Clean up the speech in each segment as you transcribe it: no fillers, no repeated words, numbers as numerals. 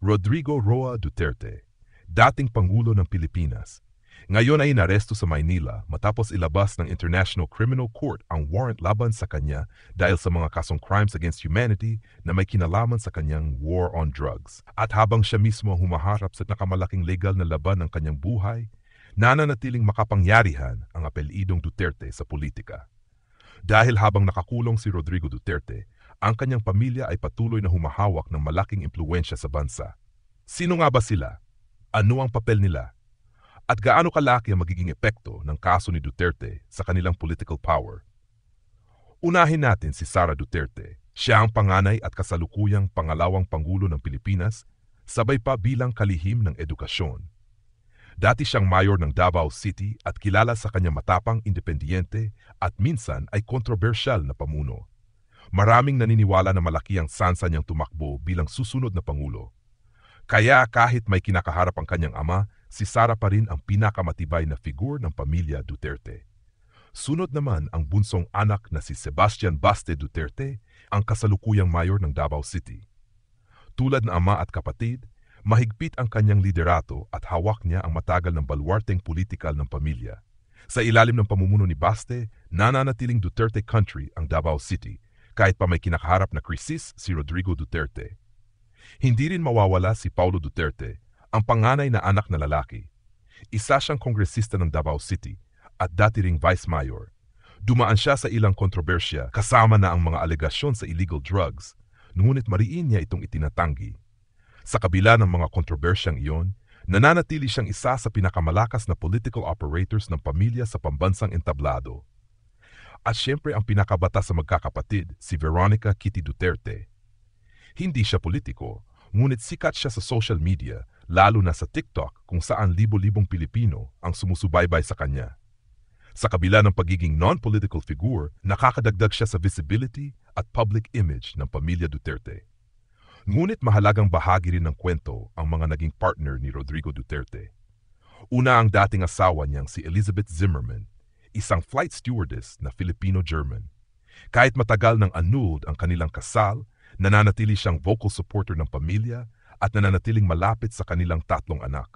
Rodrigo Roa Duterte, dating Pangulo ng Pilipinas. Ngayon ay inaresto sa Maynila matapos ilabas ng International Criminal Court ang warrant laban sa kanya dahil sa mga kasong crimes against humanity na may kinalaman sa kanyang war on drugs. At habang siya mismo ang humaharap sa nakamalaking legal na laban ng kanyang buhay, nananatiling makapangyarihan ang apelyidong Duterte sa politika. Dahil habang nakakulong si Rodrigo Duterte, ang kanyang pamilya ay patuloy na humahawak ng malaking impluwensya sa bansa. Sino nga ba sila? Ano ang papel nila? At gaano kalaki ang magiging epekto ng kaso ni Duterte sa kanilang political power? Unahin natin si Sara Duterte. Siya ang panganay at kasalukuyang pangalawang Pangulo ng Pilipinas, sabay pa bilang kalihim ng edukasyon. Dati siyang mayor ng Davao City at kilala sa kanyang matapang independyente at minsan ay kontrobersyal na pamuno. Maraming naniniwala na malaki ang sansa niyang tumakbo bilang susunod na Pangulo. Kaya kahit may kinakaharap ang kanyang ama, si Sara pa rin ang pinakamatibay na figure ng pamilya Duterte. Sunod naman ang bunsong anak na si Sebastian Baste Duterte, ang kasalukuyang mayor ng Davao City. Tulad ng ama at kapatid, mahigpit ang kanyang liderato at hawak niya ang matagal ng balwarteng politikal ng pamilya. Sa ilalim ng pamumuno ni Baste, nananatiling Duterte country ang Davao City, kahit pa may kinakaharap na krisis si Rodrigo Duterte. Hindi rin mawawala si Paulo Duterte, ang panganay na anak na lalaki. Isa siyang kongresista ng Davao City at dati ring vice mayor. Dumaan siya sa ilang kontrobersya kasama na ang mga alegasyon sa illegal drugs, ngunit mariin niya itong itinatanggi. Sa kabila ng mga kontrobersyang iyon, nananatili siyang isa sa pinakamalakas na political operators ng pamilya sa pambansang entablado. At siyempre ang pinakabata sa magkakapatid, si Veronica Kitty Duterte. Hindi siya politiko, ngunit sikat siya sa social media, lalo na sa TikTok kung saan libo-libong Pilipino ang sumusubaybay sa kanya. Sa kabila ng pagiging non-political figure, nakakadagdag siya sa visibility at public image ng pamilya Duterte. Ngunit mahalagang bahagi rin ng kwento ang mga naging partner ni Rodrigo Duterte. Una ang dating asawa niyang si Elizabeth Zimmerman, isang flight stewardess na Filipino-German. Kahit matagal nang annulled ang kanilang kasal, nananatili siyang vocal supporter ng pamilya at nananatiling malapit sa kanilang tatlong anak.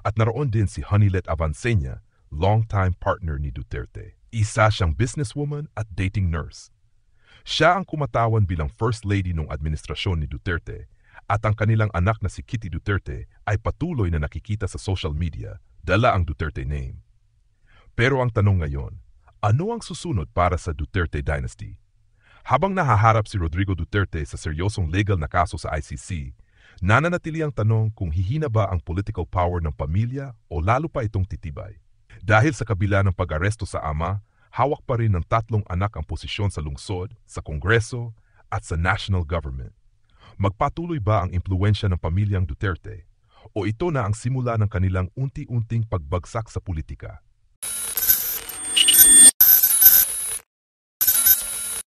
At naroon din si Honeylet Avancenia, longtime partner ni Duterte. Isa siyang businesswoman at dating nurse. Siya ang kumatawan bilang first lady ng administrasyon ni Duterte at ang kanilang anak na si Kitty Duterte ay patuloy na nakikita sa social media, dala ang Duterte name. Pero ang tanong ngayon, ano ang susunod para sa Duterte dynasty? Habang nahaharap si Rodrigo Duterte sa seryosong legal na kaso sa ICC, nananatili ang tanong kung hihina ba ang political power ng pamilya o lalo pa itong titibay. Dahil sa kabila ng pag-aresto sa ama, hawak pa rin ng tatlong anak ang posisyon sa lungsod, sa Kongreso at sa national government. Magpatuloy ba ang impluwensya ng pamilyang Duterte o ito na ang simula ng kanilang unti-unting pagbagsak sa politika?